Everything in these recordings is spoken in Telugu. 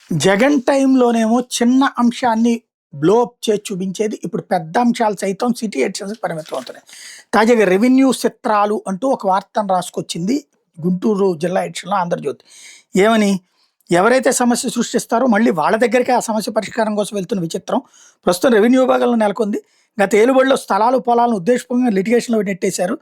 జగన్ టైంలోనేమో చిన్న అంశాన్ని బ్లో అప్ చేసి చూపించేది. ఇప్పుడు పెద్ద అంశాలు సైతం సిటీ ఎడిషన్స్‌కి పరిమితం అవుతున్నాయి. తాజాగా రెవెన్యూ చిత్రాలు అంటూ ఒక వార్తను రాసుకొచ్చింది గుంటూరు జిల్లా ఎడిషన్‌లో 'ఆంధ్రజ్యోతి'. ఏమని? ఎవరైతే సమస్య సృష్టిస్తారో మళ్ళీ వాళ్ళ దగ్గరికే ఆ సమస్య పరిష్కారం కోసం వెళ్తున్న విచిత్రం ప్రస్తుతం రెవెన్యూ విభాగంలో నెలకొంది. గత ఏలుబడిలో స్థలాలు, పొలాలను ఉద్దేశపూర్వకంగా లిటిగేషన్‌లో నెట్టేశారు.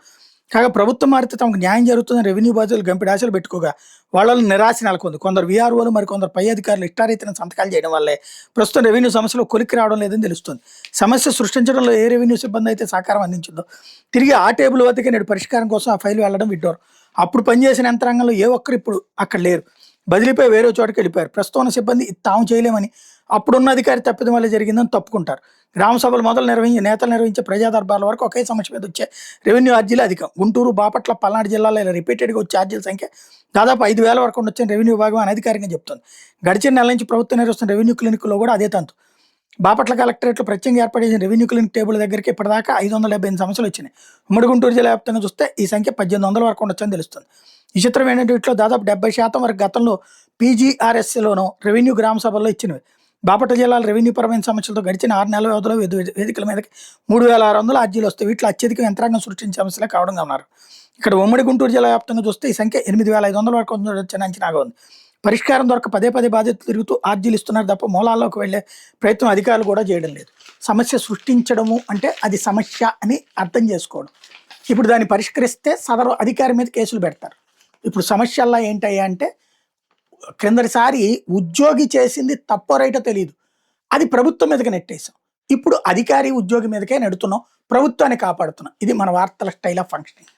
కాగా ప్రభుత్వం మారితే తమకు న్యాయం జరుగుతుందని రెవెన్యూ బాధ్యులు గంపెడు ఆశలు పెట్టుకోగా వాళ్ళలో నిరాశ నెలకొంది. కొందరు వీఆర్ఓలు, మరికొందరు పై అధికారులు ఇష్టారీతిన సంతకాలు చేయడం వల్లే ప్రస్తుతం రెవెన్యూ సమస్యలు కొలిక్కి రావడం లేదని తెలుస్తుంది. సమస్య సృష్టించడంలో ఏ రెవెన్యూ సిబ్బంది అయితే సహకారం అందించిందో తిరిగి ఆ టేబుల్ వద్దకే నేడు పరిష్కారం కోసం ఆ ఫైల్ వెళ్లడం విడ్డూరం. అప్పుడు పనిచేసిన యంత్రాంగంలో ఏ ఒక్కరు ఇప్పుడు అక్కడ లేరు. బదిలీపై వేరే చోటకి వెళ్ళిపోయారు. ప్రస్తుతం ఉన్న సిబ్బంది ఇది తాము చేయలేమని, అప్పుడున్న అధికారి తప్పిదం వల్ల జరిగిందని తప్పుకుంటారు. గ్రామ సభలు మొదలు నేతలు నిర్వహించే ప్రజా దర్బార్ల వరకు ఒకే సమస్య మీద వచ్చే రెవెన్యూ అర్జీలు అధికం. గుంటూరు, బాపట్ల, పల్నాడు జిల్లాలో ఇలా రిపీటెడ్గా వచ్చే అర్జీల సంఖ్య దాదాపు 5,000 వరకు ఉండొచ్చని రెవెన్యూ విభాగం అనధికారికంగా చెప్తుంది. గడిచిన నెల నుంచి ప్రభుత్వం నిర్వహిస్తున్న రెవెన్యూ క్లినిక్లో కూడా అదే తంతు. బాపట్ల కలెక్టరేట్లో ప్రత్యేకంగా ఏర్పాటు చేసిన రెవెన్యూ క్లినిక్ టేబుల్ దగ్గరికి ఇప్పటిదాకా 578 సమస్యలు వచ్చినాయి. ఉమ్మడి గుంటూరు జిల్లా వ్యాప్తంగా చూస్తే ఈ సంఖ్య 1,800 వరకు ఉండొచ్చని తెలుస్తుంది. ఈ చిత్రం ఏంటంటే వీటిలో దాదాపు 70% వరకు గతంలో పీజీఆర్ఎస్లోనూ రెవెన్యూ గ్రామ సభల్లో ఇచ్చినవి. బాపట్ల జిల్లాలో రెవెన్యూ పరమైన సమస్యలతో గడిచిన 6 నెలల వ్యవధిలో వేదికల మీదకి 3,600 అర్జీలు వస్తాయి. వీటిలో అత్యధిక యంత్రాంగం సృష్టించే సమస్యలే కావడంగా ఉన్నారు. ఇక్కడ ఉమ్మడి గుంటూరు జిల్లా వ్యాప్తంగా చూస్తే ఈ సంఖ్య 8,500 వరకు ఉండొచ్చని అంచనాగా ఉంది. పరిష్కారం దొరక పదే బాధ్యతలు తిరుగుతూ అర్జీలు ఇస్తున్నారు తప్ప మూలాల్లోకి వెళ్లే ప్రయత్నం అధికారులు కూడా చేయడం లేదు. సమస్య సృష్టించడము అంటే అది సమస్య అని అర్థం చేసుకోవడం. ఇప్పుడు దాన్ని పరిష్కరిస్తే సదరు అధికారి మీద కేసులు పెడతారు. ఇప్పుడు సమస్యల్లా ఏంటయ్యా అంటే క్రిందటిసారి ఉద్యోగి చేసింది తప్పో రైటో తెలియదు, అది ప్రభుత్వం మీదకి నెట్టేసాం. ఇప్పుడు అధికారి ఉద్యోగి మీదకే నెడుతున్నాం, ప్రభుత్వాన్ని కాపాడుతున్నాం. ఇది మన వార్తల స్టైల్ ఆఫ్ ఫంక్షనింగ్.